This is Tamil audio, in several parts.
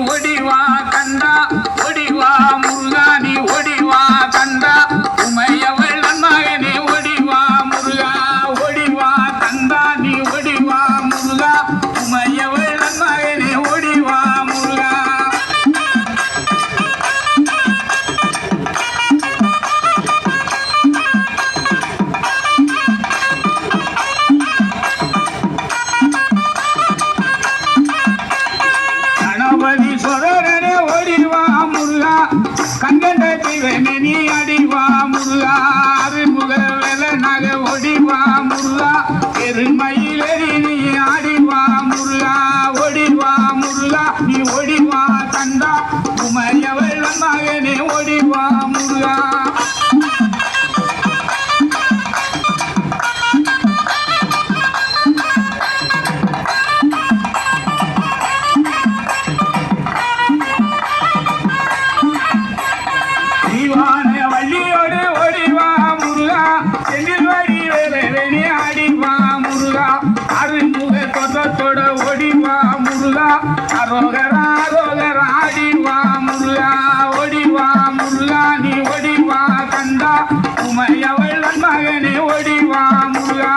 ஓடிவா கண்டா ஓடிவா முருகா நீ ஓடிவா கண்டா உமையவள் மகனே ஓடிவா முருகா ஓடிவா கண்டா நீ ஓடிவா முருகா உமையவள் மகனே ஓடிவா முருகா சோதரனே ஓடிவா முருகா கங்கண்ட தெய்வமே நீ அடிவா முருகா அருமுக வேலனாக ஓடிவா முருகா எருமையிலேறி நீ ஆடிவா முருகா ஓடிவா முருகா நீ ஓடிவா கண்டா உமையவள் மகனே ஓடிவா முருகா வள்ளியோடு ஓடிவா முருகா செந்தில் வடி வேலனே ஆடிவா முருகா அருமுக தோற்றத்தோட ஓடிவா முருகா அரோகரா அரோகரா ஆடிவா முருகா ஓடிவா முருகா நீ ஓடிவா கண்டா உமையவள் மகனே ஓடிவா முருகா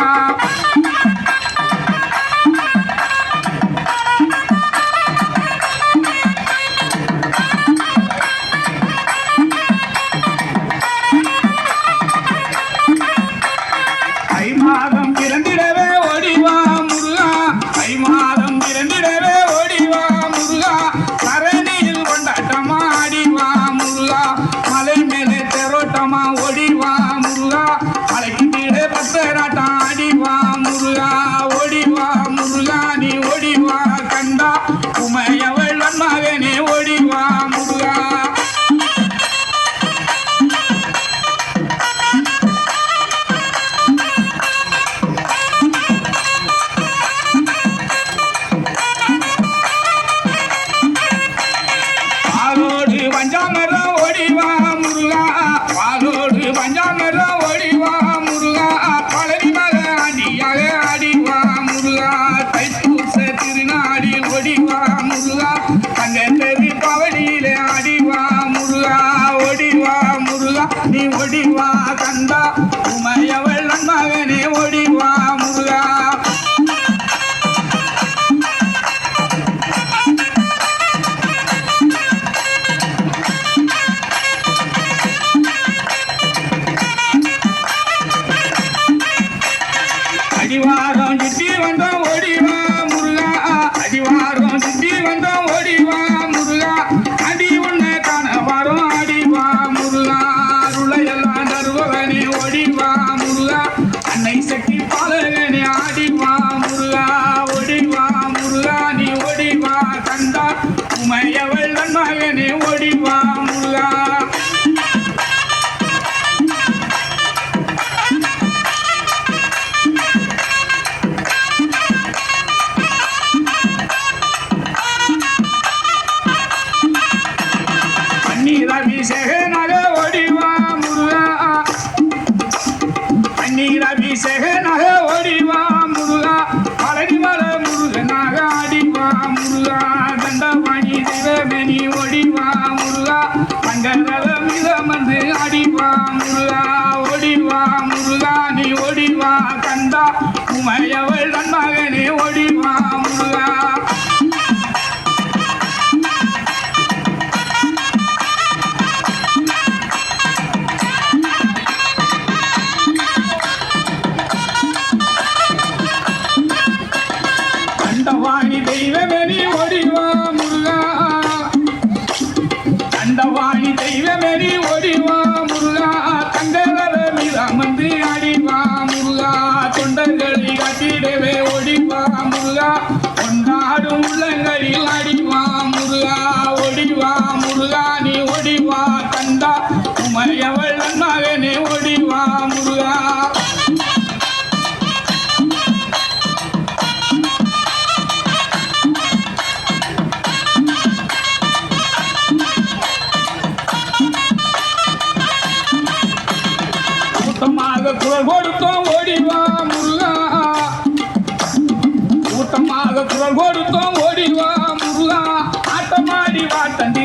மாதம் பிறந்திடவே ஓடிவா முருகா ஐ மாதம் பிறந்திடவே ஓடிவா முருகா கரணியில் கொண்டாட்டமா ஆடிவா முருகா மலை மேலே தெரோட்டமா ஓடிவா முருகா மலைக்கு கீழே பத்தராட்டம் ஆடிவா முருகா ஓடிவா முருகா நீ ஓடிவா கண்டா உமையவள் மகனே ஓடிவா முருகா பஞ்சாமரம் ஓடிவா முருகா பாலோடு பஞ்சாமரம் ஓடிவா முருகா பழனி மக அடியாக ஆடிவா முருகா தைப்பூச திருநாடி ஓடிவா முருகா தங்கத்தெரு பவனியிலே ஆடிவா முருகா ஓடிவா முருகா நீ ஓடிவா கண்டா உமையவள் மகனே ஓடிவா முருகா அடிவாரம் சுற்றி வந்தோம் ஓடிவா முருகா அடிவாரம் சுற்றி வந்தோம் ஓடிவா முருகா அடி உன்னை காண வரும் அடிவா முருகா அருளையெல்லாம் தருவகனே ஓடிவா முருகா அன்னை சக்தி பாலகனே ஆடிவா முருகா ஓடிவா முருகா நீ ஓடிவா கண்டா உமையவள் மகனே ஓடிவா முருகா அபிஷேகனாக ஓடிவா முருகா பன்னீர் அபிஷேகனாக ஓடிவா முருகா பழனிமல முருகனாக ஆடிவா முருகா தண்டவாணி சிவமணி ஓடிவா முருகா பங்கரல மிதமந்து ஆடிவா முருகா ஓடிவா முருகா நீ ஓடிவா கண்டா உமையவள் மகனே ஓடிவா முருகா தண்டவாணி தெய்வமே நீ ஓடிவா முருகா தண்டவாணி தெய்வமே நீ ஓடிவா முருகா தங்கவர மீதாமந்து ஆடிவா முருகா தொண்டர்களை காட்டிடவே ஓடிவா முருகா கொண்டாடும் உள்ளங்களில் ஆடிவா முருகா ஓடிவா முருகா நீ ஓடிவா கண்டா உமையவள் மகனே ஓடிவா முருகா குரல் கொடுத்தோம் ஓடிவா முருகா கூட்டமாக குரல் கொடுத்தோம் ஓடிவா முருகா ஆட்டமா ஓடி வா தந்தி